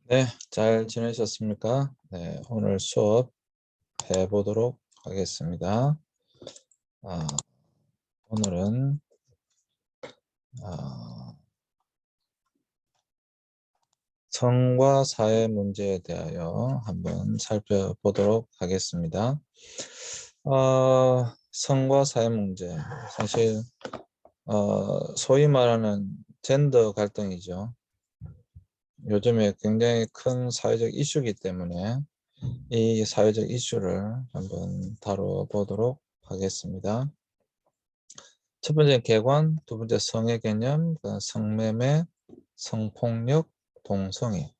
네, 잘 지내셨습니까? 네, 오늘 수업 해보도록 하겠습니다. 아, 오늘은 아, 성과 사회 문제에 대하여 한번 살펴보도록 하겠습니다. 성과 사회 문제, 사실 소위 말하는 젠더 갈등이죠. 요즘에 굉장히 큰 사회적 이슈이기 때문에 이 사회적 이슈를 한번 다뤄보도록 하겠습니다. 첫 번째 개관, 두 번째 성의 개념, 성매매, 성폭력, 동성애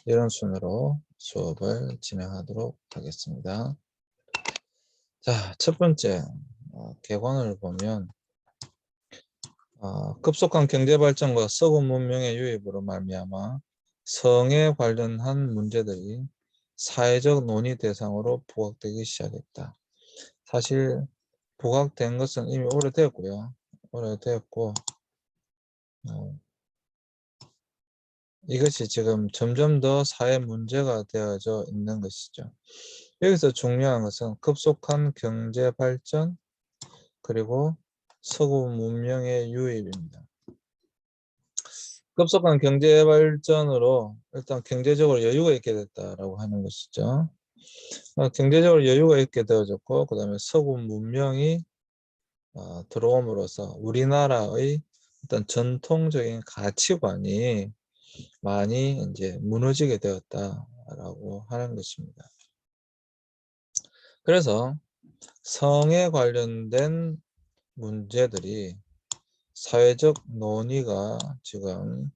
이런 순으로 수업을 진행하도록 하겠습니다. 자, 첫 번째 개관을 보면 급속한 경제발전과 서구 문명의 유입으로 말미암아 성에 관련한 문제들이 사회적 논의 대상으로 부각되기 시작했다. 사실 부각된 것은 이미 오래됐고요. 오래됐고 이것이 지금 점점 더 사회 문제가 되어져 있는 것이죠. 여기서 중요한 것은 급속한 경제 발전 그리고 서구 문명의 유입입니다. 급속한 경제 발전으로 일단 경제적으로 여유가 있게 됐다라고 하는 것이죠. 경제적으로 여유가 있게 되어졌고 그 다음에 서구 문명이 들어옴으로써 우리나라의 어떤 전통적인 가치관이 많이 이제 무너지게 되었다라고 하는 것입니다. 그래서 성에 관련된 문제들이 사회적 논의가 지금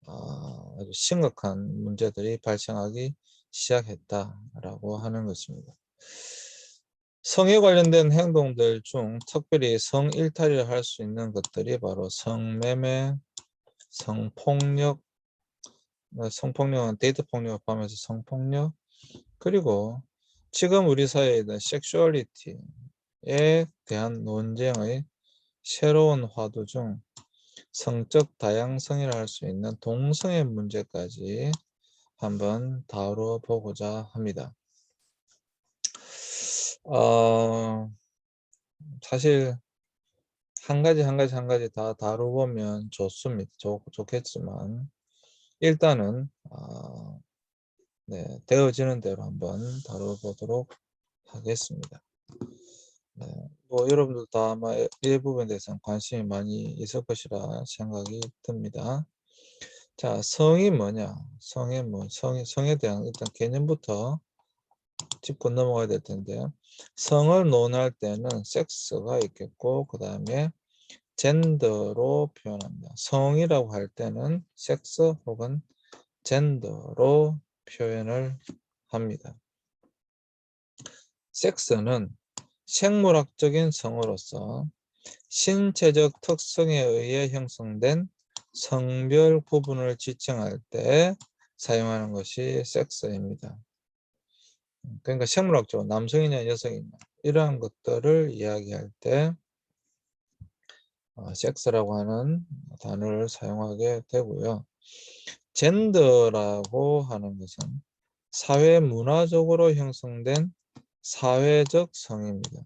아주 심각한 문제들이 발생하기 시작했다라고 하는 것입니다. 성에 관련된 행동들 중 특별히 성일탈을 할 수 있는 것들이 바로 성매매, 성폭력, 성폭력은 데이트 폭력을 포함해서 성폭력, 그리고 지금 우리 사회에 대한 섹슈얼리티에 대한 논쟁의 새로운 화두 중 성적 다양성이라 할 수 있는 동성애 문제까지 한번 다뤄보고자 합니다. 사실 한 가지 다 다뤄보면 좋습니다. 좋겠지만 일단은 네, 되어지는 대로 한번 다뤄보도록 하겠습니다. 네, 뭐 여러분들도 다 아마 이 부분에 대해서는 관심이 많이 있을 것이라 생각이 듭니다. 자, 성이 뭐냐? 성에 대한 일단 개념부터 짚고 넘어가야 될 텐데, 성을 논할 때는 섹스가 있겠고, 그 다음에 젠더로 표현합니다. 성이라고 할 때는 섹스 혹은 젠더로 표현을 합니다. 섹스는 생물학적인 성으로서 신체적 특성에 의해 형성된 성별 구분을 지칭할 때 사용하는 것이 섹스입니다. 그러니까 생물학적으로 남성이냐 여성이냐 이러한 것들을 이야기할 때 섹스라고 하는 단어를 사용하게 되고요. 젠더라고 하는 것은 사회 문화적으로 형성된 사회적 성입니다.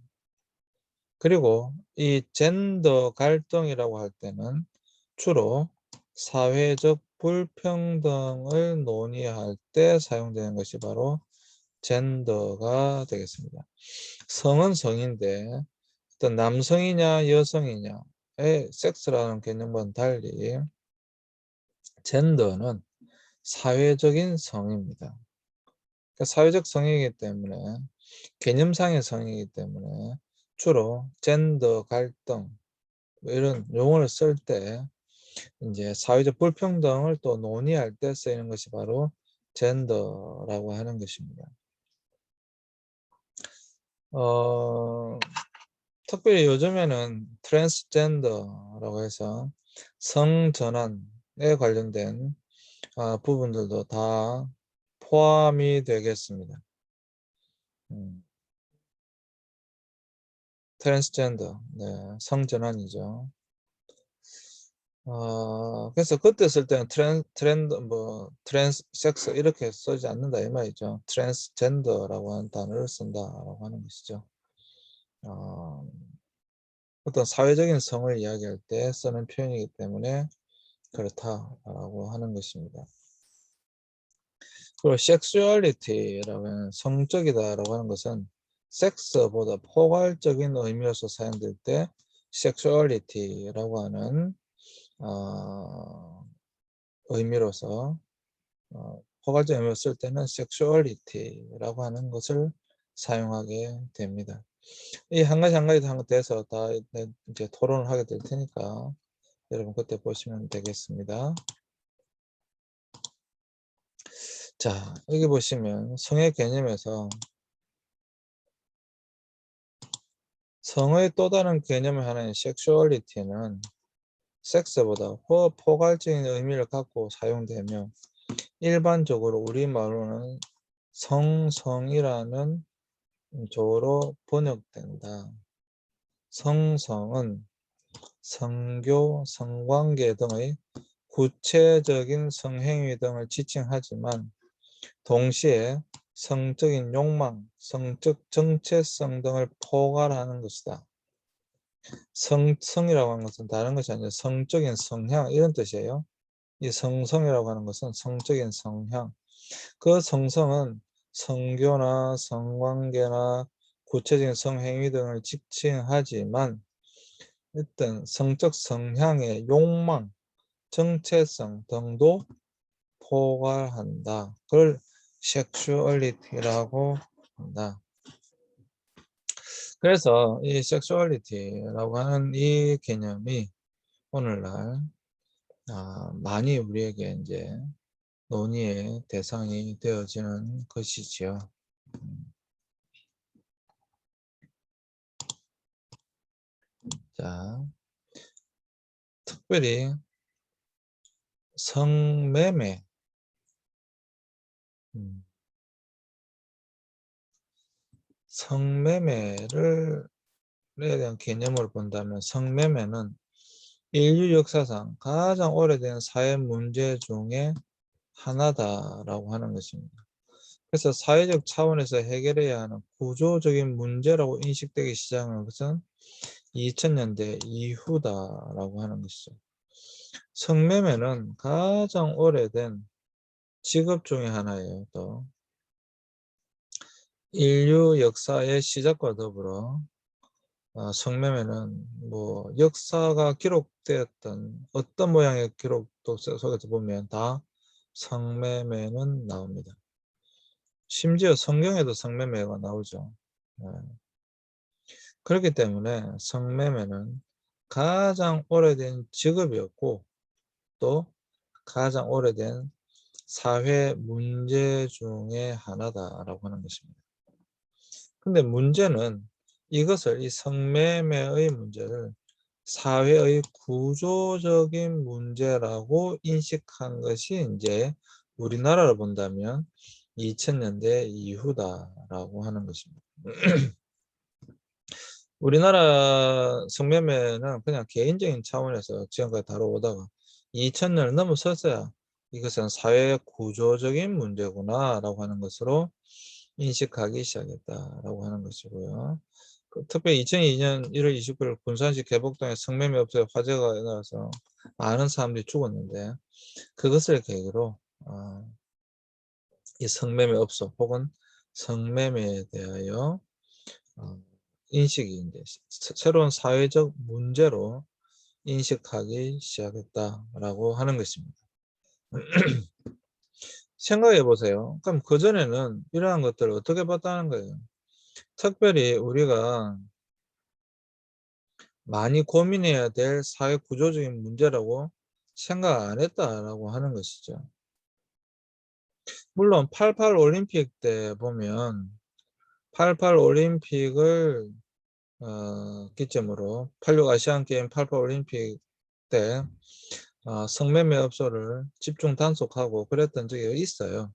그리고 이 젠더 갈등이라고 할 때는 주로 사회적 불평등을 논의할 때 사용되는 것이 바로 젠더가 되겠습니다. 성은 성인데 어떤 남성이냐 여성이냐의 섹스라는 개념과는 달리 젠더는 사회적인 성입니다. 그러니까 사회적 성이기 때문에 개념상의 성이기 때문에 주로 젠더 갈등 뭐 이런 용어를 쓸 때 이제 사회적 불평등을 또 논의할 때 쓰이는 것이 바로 젠더라고 하는 것입니다. 특별히 요즘에는 트랜스젠더라고 해서 성전환에 관련된 부분들도 다 포함이 되겠습니다. 트랜스젠더, 네, 성전환이죠. 그래서 그때 쓸 때는 트랜스섹스 이렇게 쓰지 않는다 이 말이죠. 트랜스젠더라고 하는 단어를 쓴다라고 하는 것이죠. 어, 어떤 사회적인 성을 이야기할 때 쓰는 표현이기 때문에 그렇다라고 하는 것입니다. 그리고 섹슈얼리티라고 하는 성적이다라고 하는 것은 섹스보다 포괄적인 의미로서 사용될 때 섹슈얼리티라고 하는 의미로서 포괄적 의미로 쓸 때는 섹슈얼리티라고 하는 것을 사용하게 됩니다. 이 한 가지 한 가지 한 대해서 다 이제 토론을 하게 될 테니까 여러분 그때 보시면 되겠습니다. 자, 여기 보시면 성의 개념에서 성의 또 다른 개념의 하나인 섹슈얼리티는 섹스보다 포괄적인 의미를 갖고 사용되며 일반적으로 우리말로는 성이라는 조로 번역된다. 성은 성교, 성관계 등의 구체적인 성행위 등을 지칭하지만 동시에 성적인 욕망, 성적 정체성 등을 포괄하는 것이다. 성이라고 하는 것은 다른 것이 아니라 성적인 성향 이런 뜻이에요. 이 성이라고 하는 것은 성적인 성향. 그 성은 성교나 성관계나 구체적인 성행위 등을 지칭하지만 어떤 성적 성향의 욕망, 정체성 등도 포괄한다. 그걸 섹슈얼리티라고 한다. 그래서 이 섹슈얼리티라고 하는 이 개념이 오늘날 많이 우리에게 이제 논의의 대상이 되어지는 것이지요. 자, 특별히 성매매, 성매매를 에 대한 개념을 본다면 성매매는 인류 역사상 가장 오래된 사회 문제 중에 하나다라고 하는 것입니다. 그래서 사회적 차원에서 해결해야 하는 구조적인 문제라고 인식되기 시작한 것은 2000년대 이후다라고 하는 것이죠. 성매매는 가장 오래된 직업 중에 하나예요. 또 인류 역사의 시작과 더불어 성매매는 뭐 역사가 기록되었던 어떤 모양의 기록도 속에서 보면 다 성매매는 나옵니다. 심지어 성경에도 성매매가 나오죠. 그렇기 때문에 성매매는 가장 오래된 직업이었고 또 가장 오래된 사회 문제 중에 하나다라고 하는 것입니다. 근데 문제는 이것을 이 성매매의 문제를 사회의 구조적인 문제라고 인식한 것이 이제 우리나라로 본다면 2000년대 이후다라고 하는 것입니다. 우리나라 성매매는 그냥 개인적인 차원에서 지금까지 다뤄오다가 2000년을 넘어서서야 이것은 사회 구조적인 문제구나 라고 하는 것으로 인식하기 시작했다라고 하는 것이고요. 특별히 2002년 1월 29일 군산시 개복동에 성매매 업소에 화재가 나서 많은 사람들이 죽었는데 그것을 계기로 이 성매매 업소 혹은 성매매에 대하여 인식이 이제 새로운 사회적 문제로 인식하기 시작했다라고 하는 것입니다. 생각해 보세요. 그럼 그전에는 이러한 것들을 어떻게 봤다는 거예요? 특별히 우리가 많이 고민해야 될 사회 구조적인 문제라고 생각 안 했다라고 하는 것이죠. 물론 88 올림픽 때 보면 88 올림픽을 기점으로 86 아시안 게임 88 올림픽 때 성매매 업소를 집중 단속하고 그랬던 적이 있어요.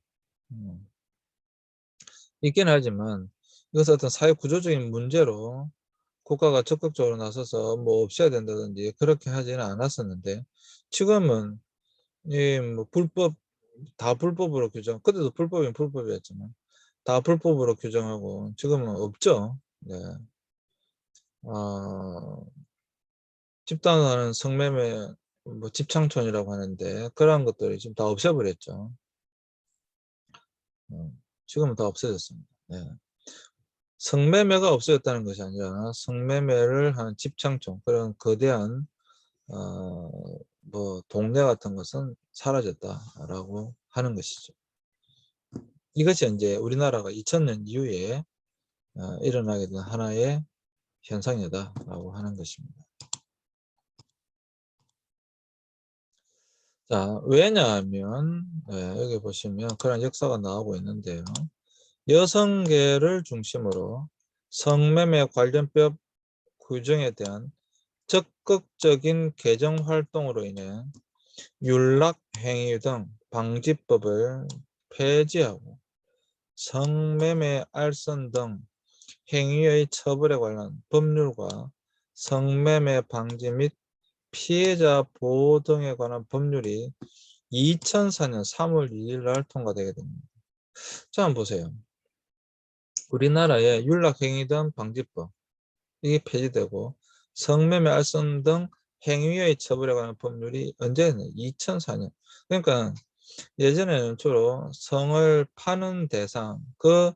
있긴 하지만 이것은 어떤 사회 구조적인 문제로 국가가 적극적으로 나서서 뭐 없애야 된다든지 그렇게 하지는 않았었는데 지금은 이 뭐 불법 다 불법으로 규정, 그때도 불법이면 불법이었지만 다 불법으로 규정하고 지금은 없죠. 네. 집단화는 성매매, 뭐 집창촌이라고 하는데 그러한 것들이 지금 다 없애버렸죠. 지금은 다 없어졌습니다. 네. 성매매가 없어졌다는 것이 아니라 성매매를 하는 집창촌, 그런 거대한 뭐 동네 같은 것은 사라졌다라고 하는 것이죠. 이것이 이제 우리나라가 2000년 이후에 일어나게 된 하나의 현상이다라고 하는 것입니다. 자, 왜냐하면 여기 보시면 그런 역사가 나오고 있는데요. 여성계를 중심으로 성매매 관련법 규정에 대한 적극적인 개정 활동으로 인해 윤락행위 등 방지법을 폐지하고 성매매 알선 등 행위의 처벌에 관한 법률과 성매매 방지 및 피해자 보호 등에 관한 법률이 2004년 3월 2일 날 통과되게 됩니다. 자, 한번 보세요. 우리나라의 윤락행위 등 방지법, 이게 폐지되고 성매매 알선 등 행위의 처벌에 관한 법률이 언제였나요? 2004년. 그러니까 예전에는 주로 성을 파는 대상, 그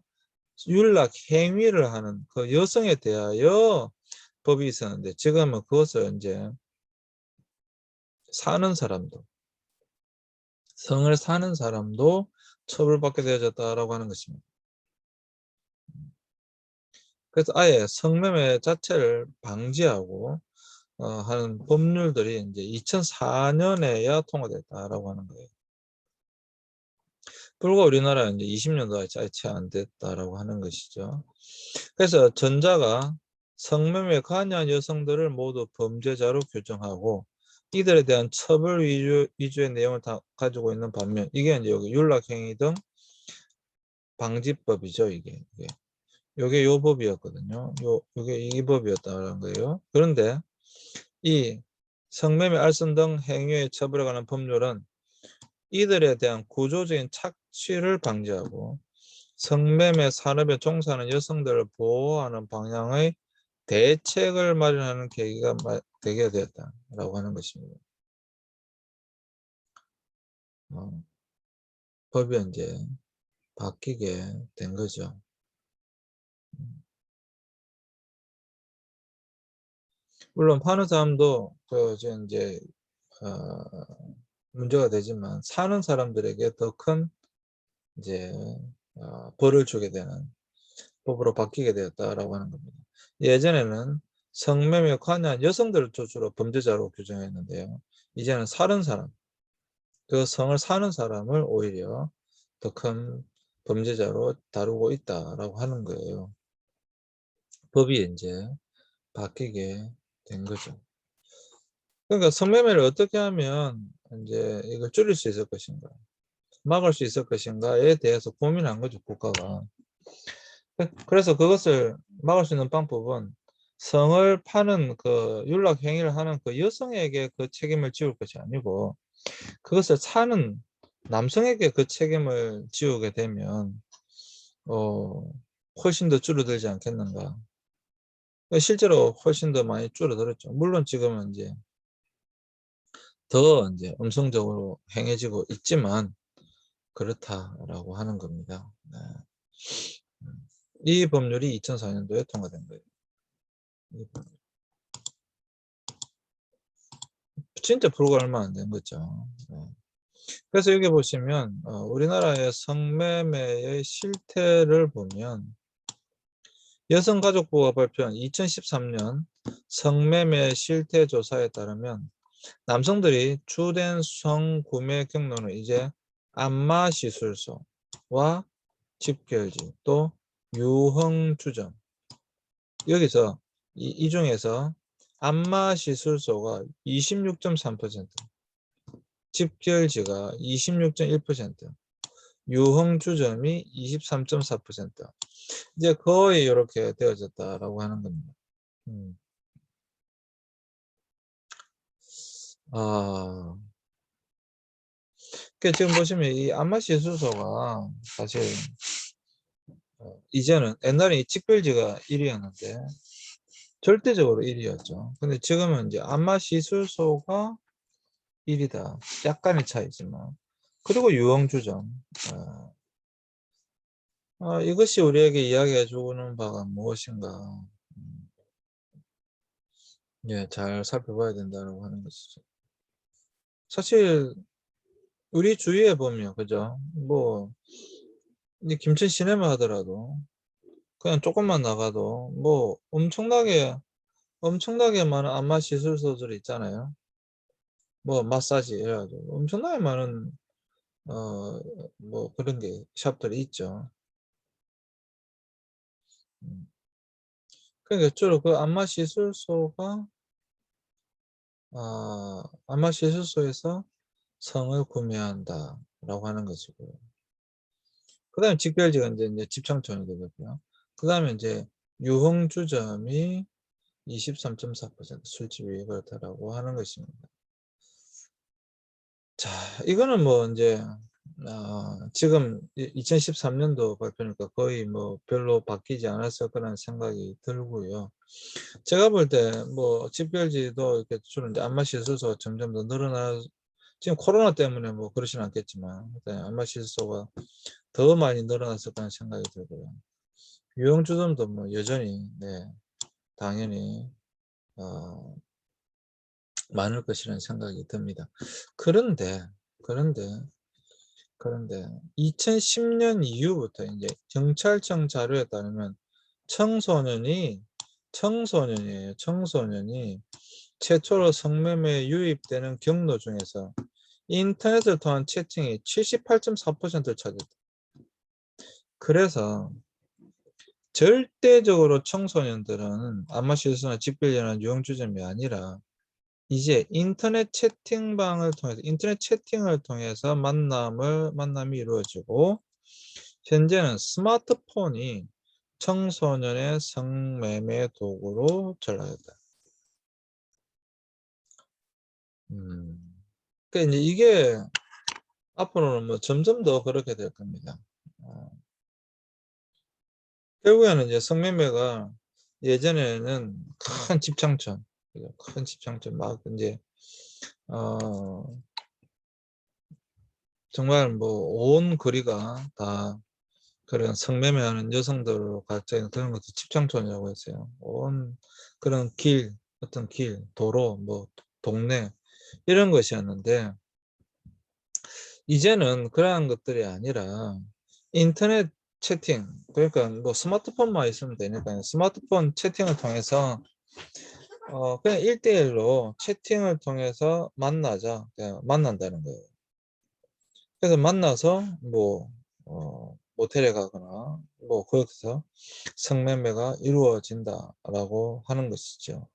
윤락 행위를 하는 그 여성에 대하여 법이 있었는데 지금은 그것을 이제 사는 사람도, 성을 사는 사람도 처벌받게 되어졌다라고 하는 것입니다. 그래서 아예 성매매 자체를 방지하고 하는 법률들이 이제 2004년에야 통과됐다라고 하는 거예요. 불과 우리나라는 이제 20년도 아예 채 안 됐다라고 하는 것이죠. 그래서 전자가 성매매에 관여한 여성들을 모두 범죄자로 규정하고 이들에 대한 처벌 위주의 내용을 다 가지고 있는 반면 이게 이제 여기 윤락행위 등 방지법이죠. 이게 요 법이었거든요. 요게 이 법이었다는 거예요. 그런데 이 성매매 알선 등 행위의 처벌에 관한 법률은 이들에 대한 구조적인 착취를 방지하고 성매매 산업에 종사하는 여성들을 보호하는 방향의 대책을 마련하는 계기가 되게 되었다라고 하는 것입니다. 법이 이제 바뀌게 된 거죠. 물론 파는 사람도 그 이제 문제가 되지만 사는 사람들에게 더 큰 이제 벌을 주게 되는 법으로 바뀌게 되었다라고 하는 겁니다. 예전에는 성매매에 관여한 여성들을 주로 범죄자로 규정했는데요. 이제는 사는 사람, 그 성을 사는 사람을 오히려 더 큰 범죄자로 다루고 있다라고 하는 거예요. 법이 이제 바뀌게 된 거죠. 그러니까 성매매를 어떻게 하면 이제 이걸 줄일 수 있을 것인가, 막을 수 있을 것인가에 대해서 고민한 거죠, 국가가. 그래서 그것을 막을 수 있는 방법은 성을 파는 그 윤락 행위를 하는 그 여성에게 그 책임을 지울 것이 아니고 그것을 사는 남성에게 그 책임을 지우게 되면 훨씬 더 줄어들지 않겠는가. 실제로 훨씬 더 많이 줄어들었죠. 물론 지금은 이제 더 이제 음성적으로 행해지고 있지만 그렇다라고 하는 겁니다. 네. 이 법률이 2004년도에 통과된 거예요. 진짜 불과 얼마 안 된 거죠. 네. 그래서 여기 보시면 우리나라의 성매매의 실태를 보면 여성가족부가 발표한 2013년 성매매 실태 조사에 따르면 남성들이 주된 성구매 경로는 이제 안마시술소와 집결지 또 유흥주점, 여기서 이 중에서 안마시술소가 26.3%, 집결지가 26.1%, 유흥주점이 23.4%, 이제 거의 이렇게 되어졌다라고 하는 겁니다. 음. 지금 보시면 이 안마시술소가 사실 이제는 옛날에 이 직별지가 1위였는데 절대적으로 1위였죠. 근데 지금은 이제 안마시술소가 1위다. 약간의 차이지만. 그리고 유흥주점. 이것이 우리에게 이야기해 주는 바가 무엇인가. 음, 예, 잘 살펴봐야 된다고 하는 것이죠. 사실 우리 주위에 보면 그죠? 뭐 이 김천 시내마 하더라도 그냥 조금만 나가도 뭐 엄청나게 많은 안마 시술소들이 있잖아요. 뭐 마사지 이래가지고 엄청나게 많은 어 뭐 그런 게 샵들이 있죠. 음. 그러니까 주로 그 안마 시술소가 안마 시술소에서 성을 구매한다라고 하는 것이고요. 그다음에 직별지가 이제 집창촌이 되겠고요. 그다음에 이제 유흥주점이 23.4% 술집이 그렇다라고 하는 것입니다. 자, 이거는 뭐 이제 지금 2013년도 발표니까 거의 뭐 별로 바뀌지 않았을 거라는 생각이 들고요. 제가 볼 때 뭐 집별지도 이렇게 주로 이제 안마 시술소가 점점 더 지금 코로나 때문에 뭐 그러진 않겠지만 일단 안마 시술소가 더 많이 늘어났을 거라는 생각이 들고요. 유흥주점도 뭐 여전히 네, 당연히 어, 많을 것이라는 생각이 듭니다. 그런데 그런데 그런데 2010년 이후부터 이제 경찰청 자료에 따르면 청소년이 청소년이 최초로 성매매에 유입되는 경로 중에서 인터넷을 통한 채팅이 78.4%를 차지했다. 그래서 절대적으로 청소년들은 아마시스나 집별이나 유흥주점이 아니라 이제 인터넷 채팅을 통해서 만남이 이루어지고 현재는 스마트폰이 청소년의 성매매 도구로 전락했다. 그러니까 이제 이게 앞으로는 뭐 점점 더 그렇게 될 겁니다. 어, 결국에는 이제 성매매가 예전에는 큰 집창촌, 큰 집창촌 막 이제 어, 정말 뭐 온 거리가 다 그런 성매매하는 여성들로 각자 있는 그런 것도 집창촌이라고 했어요. 온 그런 어떤 도로, 뭐 동네 이런 것이었는데 이제는 그러한 것들이 아니라 인터넷 채팅, 그러니까 뭐 스마트폰만 있으면 되니까요. 스마트폰 채팅을 통해서 그냥 1대1로 채팅을 통해서 그냥 만난다는 거예요. 그래서 만나서 뭐 모텔에 가거나 뭐 거기서 성매매가 이루어진다라고 하는 것이죠.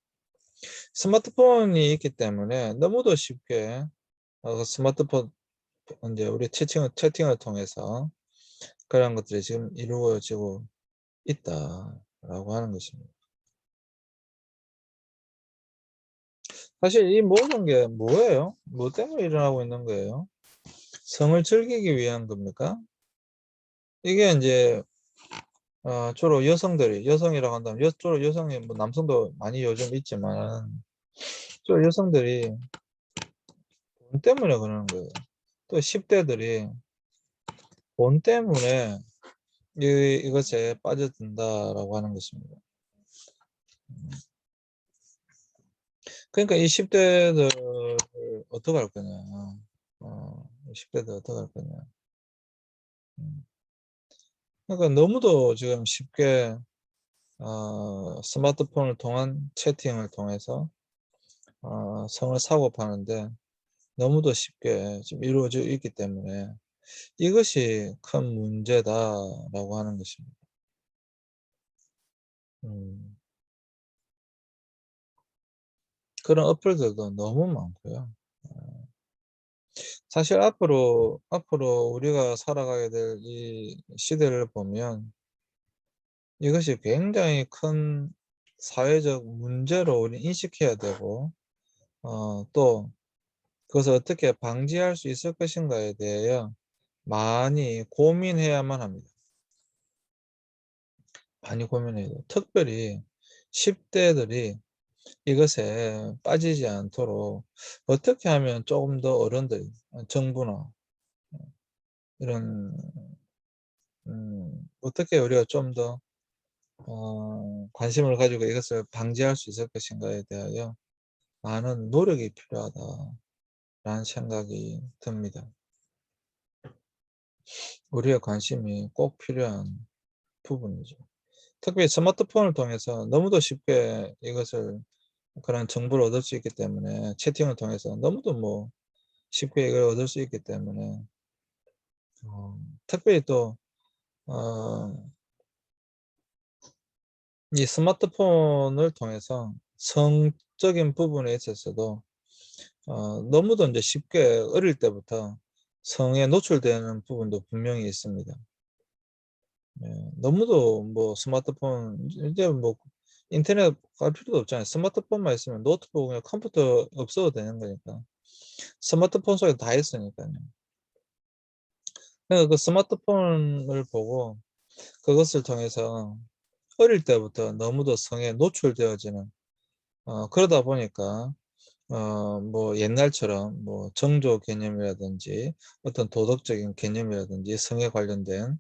스마트폰이 있기 때문에 너무도 쉽게 그 스마트폰 이제 우리 채팅을 통해서 그런 것들이 지금 이루어지고 있다라고 하는 것입니다. 사실 이 모든 게 뭐예요? 뭐 때문에 일어나고 있는 거예요? 성을 즐기기 위한 겁니까? 이게 이제 주로 여성이라고 한다면 주로 여성이 뭐 남성도 많이 요즘 있지만 주로 여성들이 돈 때문에 그러는 거예요. 또 10대들이 돈 때문에 이것에 빠져든다라고 하는 것입니다. 그러니까 이 10대들 어떻게 할 거냐. 10대들 어떻게 할 거냐. 음. 그러니까 너무도 지금 쉽게 스마트폰을 통한 채팅을 통해서 성을 사고 파는데 너무도 쉽게 지금 이루어져 있기 때문에 이것이 큰 문제다라고 하는 것입니다. 음, 그런 어플들도 너무 많고요. 사실 앞으로 우리가 살아가게 될 이 시대를 보면 이것이 굉장히 큰 사회적 문제로 우리 인식해야 되고 또 그것을 어떻게 방지할 수 있을 것인가에 대하여 많이 고민해야만 합니다. 많이 고민해야 돼요. 특별히 10대들이 이것에 빠지지 않도록 어떻게 하면 조금 더 어른들이, 정부나 이런 어떻게 우리가 좀 더 관심을 가지고 이것을 방지할 수 있을 것인가에 대하여 많은 노력이 필요하다라는 생각이 듭니다. 우리의 관심이 꼭 필요한 부분이죠. 특히 스마트폰을 통해서 너무도 쉽게 이것을 그런 정보를 얻을 수 있기 때문에, 채팅을 통해서 너무도 뭐 쉽게 이걸 얻을 수 있기 때문에 특별히 또 이 스마트폰을 통해서 성적인 부분에 있어서도 너무도 이제 쉽게 어릴 때부터 성에 노출되는 부분도 분명히 있습니다. 예, 너무도 뭐 스마트폰 이제 뭐 인터넷 갈 필요도 없잖아요. 스마트폰만 있으면 노트북이나 컴퓨터 없어도 되는 거니까. 스마트폰 속에 다 있으니까요. 그러니까 그 스마트폰을 보고 그것을 통해서 어릴 때부터 너무도 성에 노출되어지는, 그러다 보니까 뭐 옛날처럼 뭐 정조 개념이라든지 어떤 도덕적인 개념이라든지 성에 관련된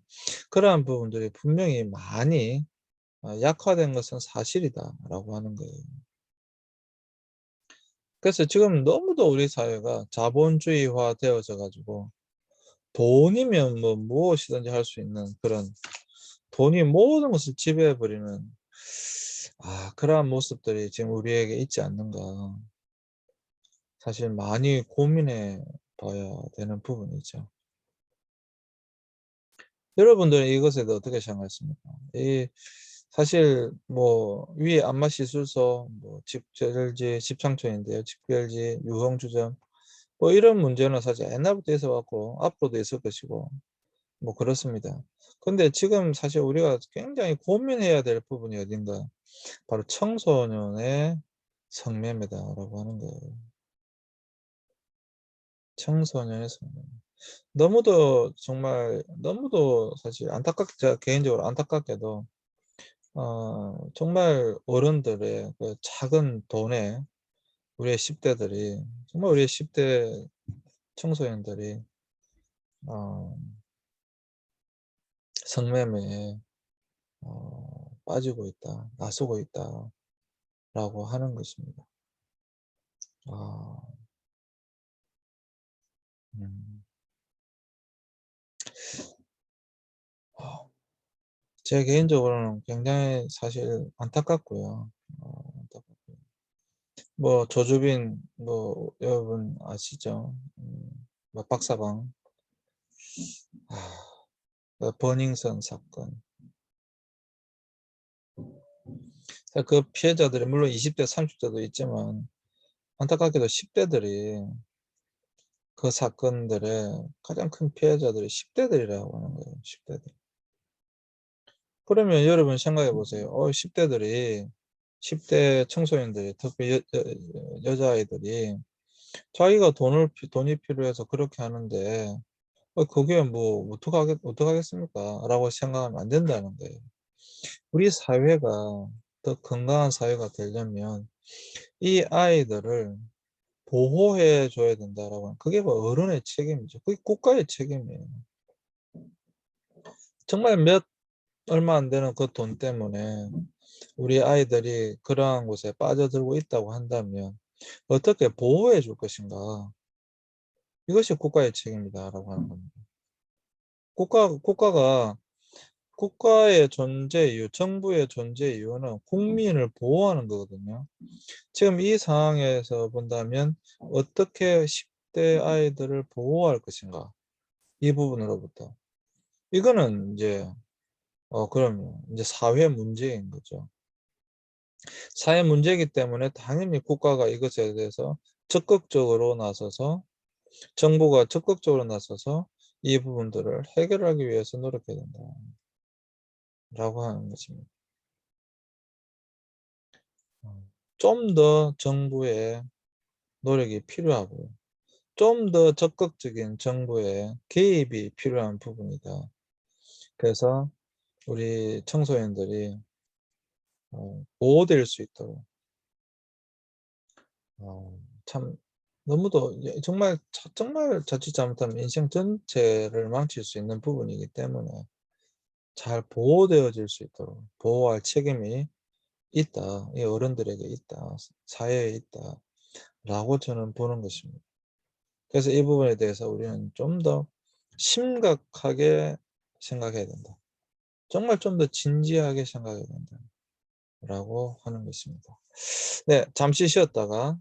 그러한 부분들이 분명히 많이 약화된 것은 사실이다라고 하는 거예요. 그래서 지금 너무도 우리 사회가 자본주의화 되어져 가지고 돈이면 뭐 무엇이든지 할 수 있는 그런, 돈이 모든 것을 지배해 버리는 그러한 모습들이 지금 우리에게 있지 않는가. 사실 많이 고민해 봐야 되는 부분이죠. 여러분들은 이것에 대해 어떻게 생각하십니까? 이 사실 뭐 위에 안마시술소, 뭐 집결지, 집창초인데요. 집결지, 유흥주점, 뭐 이런 문제는 사실 옛날부터 있어 왔고 앞으로도 있을 것이고 뭐 그렇습니다. 근데 지금 사실 우리가 굉장히 고민해야 될 부분이 어딘가, 바로 청소년의 성매매다라고 하는 거예요. 청소년의 성매매. 너무도 정말 너무도 사실 제가 개인적으로 안타깝게도 정말 어른들의 그 작은 돈에 우리의 10대들이, 정말 우리의 10대 청소년들이 어 성매매에 빠지고 있다, 나서고 있다라고 하는 것입니다. 아 음. 제 개인적으로는 굉장히 사실 안타깝고요. 안타깝고요. 뭐 조주빈 뭐 여러분 아시죠? 뭐 박사방, 아 그 버닝썬 사건. 그 피해자들이 물론 20 대 30 대도 있지만 안타깝게도 10 대들이, 그 사건들의 가장 큰 피해자들이 10 대들이라고 하는 거예요, 10 대들. 그러면 여러분 생각해 보세요. 10 대들이, 10대 청소년들이, 특히 여자아이들이 자기가 돈이 필요해서 그렇게 하는데 그게 뭐 어떡하겠습니까? 라고 생각하면 안 된다는 거예요. 우리 사회가 더 건강한 사회가 되려면 이 아이들을 보호해 줘야 된다라고 하는, 그게 뭐 어른의 책임이죠. 그게 국가의 책임이에요. 정말 얼마 안 되는 그 돈 때문에 우리 아이들이 그러한 곳에 빠져들고 있다고 한다면 어떻게 보호해 줄 것인가? 이것이 국가의 책임이다라고 하는 겁니다. 국가가, 국가의 존재 이유, 정부의 존재 이유는 국민을 보호하는 거거든요. 지금 이 상황에서 본다면 어떻게 10대 아이들을 보호할 것인가? 이 부분으로부터. 이거는 이제 그럼요. 이제 사회 문제인 거죠. 사회 문제이기 때문에 당연히 국가가 이것에 대해서 적극적으로 나서서, 정부가 적극적으로 나서서 이 부분들을 해결하기 위해서 노력해야 된다라고 하는 것입니다. 좀 더 정부의 노력이 필요하고요. 좀 더 적극적인 정부의 개입이 필요한 부분이다. 그래서 우리 청소년들이 보호될 수 있도록 참 너무도 정말 자칫 잘못하면 인생 전체를 망칠 수 있는 부분이기 때문에 잘 보호되어질 수 있도록 보호할 책임이 있다. 이 어른들에게 있다. 사회에 있다라고 저는 보는 것입니다. 그래서 이 부분에 대해서 우리는 좀 더 심각하게 생각해야 된다. 정말 좀 더 진지하게 생각해야 된다라고 하는 것입니다. 네, 잠시 쉬었다가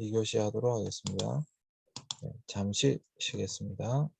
2교시 하도록 하겠습니다. 네, 잠시 쉬겠습니다.